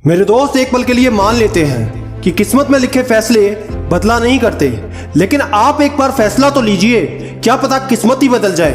मेरे दोस्त एक पल के लिए मान लेते हैं कि किस्मत में लिखे फैसले बदला नहीं करते, लेकिन आप एक बार फैसला तो लीजिए, क्या पता किस्मत ही बदल जाए।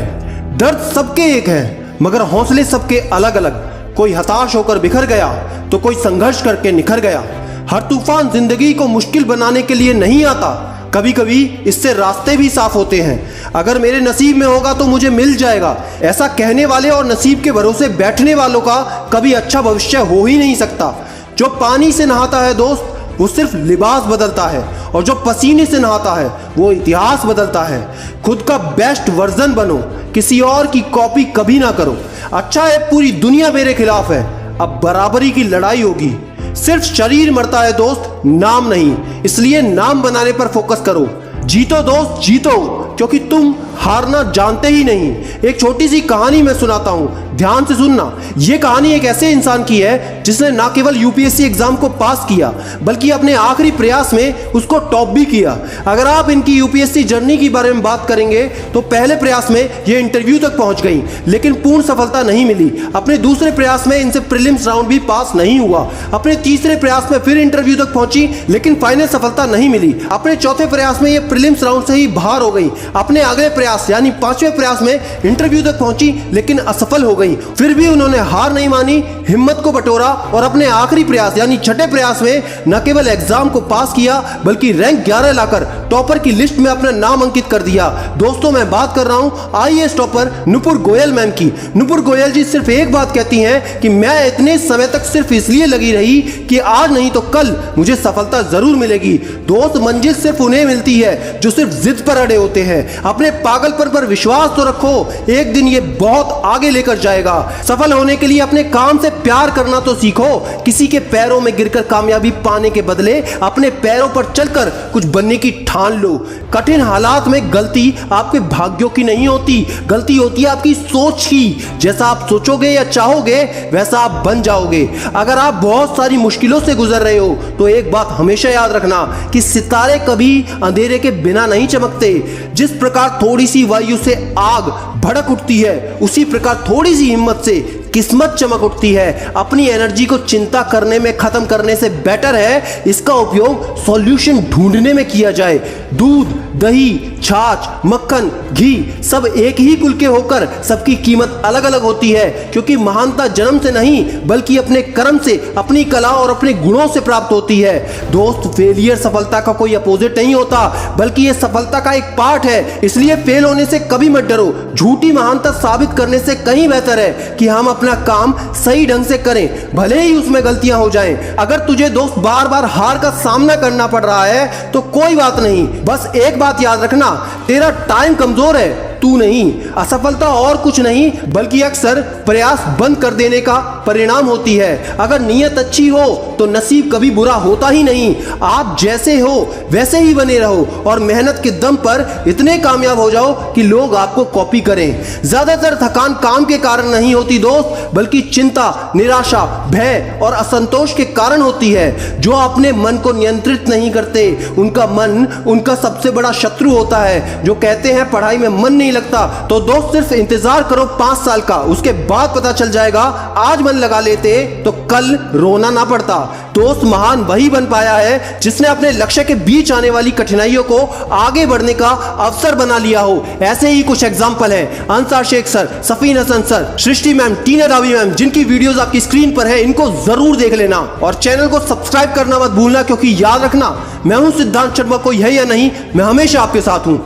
दर्द सबके एक है मगर हौसले सबके अलग अलग। कोई हताश होकर बिखर गया तो कोई संघर्ष करके निखर गया। हर तूफान जिंदगी को मुश्किल बनाने के लिए नहीं आता, कभी कभी इससे रास्ते भी साफ होते हैं। अगर मेरे नसीब में होगा तो मुझे मिल जाएगा, ऐसा कहने वाले और नसीब के भरोसे बैठने वालों का कभी अच्छा भविष्य हो ही नहीं सकता। जो पानी से नहाता है दोस्त, वो सिर्फ लिबास बदलता है, और जो पसीने से नहाता है वो इतिहास बदलता है। खुद का बेस्ट वर्जन बनो, किसी और की कॉपी कभी ना करो। अच्छा है पूरी दुनिया मेरे खिलाफ है, अब बराबरी की लड़ाई होगी। सिर्फ शरीर मरता है दोस्त, नाम नहीं, इसलिए नाम बनाने पर फोकस करो। जीतो दोस्त जीतो, क्योंकि तुम हारना जानते ही नहीं। एक छोटी सी कहानी मैं सुनाता हूं, ध्यान से सुनना। यह कहानी एक ऐसे इंसान की है जिसने ना केवल यूपीएससी एग्जाम को पास किया बल्कि अपने आखिरी प्रयास में उसको टॉप भी किया। अगर आप इनकी यूपीएससी जर्नी के बारे में बात करेंगे तो पहले प्रयास में ये इंटरव्यू तक पहुंच गई, लेकिन पूर्ण सफलता नहीं मिली। अपने दूसरे प्रयास में इनसे प्रीलिम्स राउंड भी पास नहीं हुआ। अपने तीसरे प्रयास में फिर इंटरव्यू तक पहुंची, लेकिन फाइनल सफलता नहीं मिली। अपने चौथे प्रयास में ये प्रीलिम्स राउंड से ही बाहर हो गई। अपने अगले प्रयास यानी पांचवें प्रयास में इंटरव्यू तक पहुंची, लेकिन असफल हो गई। फिर भी उन्होंने हार नहीं मानी, हिम्मत को बटोरा और अपने आखिरी प्रयास यानी छठे प्रयास में न केवल एग्जाम को पास किया बल्कि रैंक 11 लाकर टॉपर की लिस्ट में अपना नाम अंकित कर दिया। दोस्तों मैं बात कर रहा हूं IAS topper Nupur Goyal ma'am की। नुपुर गोयल जी सिर्फ एक बात कहती हैं कि मैं इतने समय तक सिर्फ इसलिए लगी रही कि आज नहीं तो कल मुझे सफलता जरूर मिलेगी। दोस्त मंजिल सिर्फ उन्हें मिलती है जो सिर्फ जिद पर अड़े होते हैं। अपने पागलपन पर विश्वास तो रखो, एक दिन ये बहुत आगे लेकर जाएगा। सफल होने के लिए अपने काम से प्यार करना तो सीखो। किसी के पैरों में गिरकर कामयाबी पाने के बदले अपने पैरों पर चलकर कुछ बनने की ठान लो। कठिन हालात में गलती आपके भाग्यों की नहीं होती, गलती होती है आपकी सोच की। जैसा आप सोचोगे या चाहोगे वैसा आप बन जाओगे। अगर आप बहुत सारी मुश्किलों से गुजर रहे हो तो एक बात हमेशा याद रखना कि सितारे कभी अंधेरे के बिना नहीं चमकते। जिस प्रकार थोड़ी सी वायु से आग भड़क उठती है, उसी प्रकार थोड़ी सी हिम्मत से किस्मत चमक उठती है। अपनी एनर्जी को चिंता करने में खत्म करने से बेटर है इसका उपयोग सॉल्यूशन ढूंढने में किया जाए। दूध, दही, छाछ, मक्खन, घी सब एक ही कुल के होकर सबकी कीमत अलग अलग होती है, क्योंकि महानता जन्म से नहीं बल्कि अपने कर्म से, अपनी कला और अपने गुणों से प्राप्त होती है। दोस्त फेलियर सफलता का कोई अपोजिट नहीं होता बल्कि यह सफलता का एक पार्ट है, इसलिए फेल होने से कभी मत डरो। झूठी महानता साबित करने से कहीं बेहतर है कि हम अपना काम सही ढंग से करें, भले ही उसमें गलतियां हो जाएं। अगर तुझे दोस्त बार बार हार का सामना करना पड़ रहा है तो कोई बात नहीं, बस एक बात याद रखना, तेरा टाइम कमजोर है, तू नहीं। असफलता और कुछ नहीं बल्कि अक्सर प्रयास बंद कर देने का परिणाम होती है। अगर नीयत अच्छी हो तो नसीब कभी बुरा होता ही नहीं। आप जैसे हो वैसे ही बने रहो और मेहनत के दम पर इतने कामयाब हो जाओ कि लोग आपको कॉपी करें। ज्यादातर थकान काम के कारण नहीं होती दोस्त, बल्कि चिंता, निराशा, भय और असंतोष के कारण होती है। जो अपने मन को नियंत्रित नहीं करते उनका मन उनका सबसे बड़ा शत्रु होता है। जो कहते हैं पढ़ाई में मन नहीं लगता, तो दोस्त सिर्फ इंतजार करो 5 साल का, उसके बाद पता चल जाएगा। आज मन लगा लेते तो कल रोना ना पड़ता। दोस्त महान वही बन पाया है जिसने अपने लक्ष्य के बीच आने वाली कठिनाइयों को आगे बढ़ने का अवसर बना लिया हो। ऐसे ही कुछ एग्जाम्पल हैं अंसार शेख सर, सफीन हसन सर, सृष्टि मैम, टीना रावी मैम, जिनकी वीडियोस आपकी स्क्रीन पर है, इनको जरूर देख लेना और चैनल को सब्सक्राइब करना मत भूलना, क्योंकि याद रखना मैं हूं सिद्धांत शर्मा, कोई है या नहीं, मैं हमेशा आपके साथ हूं।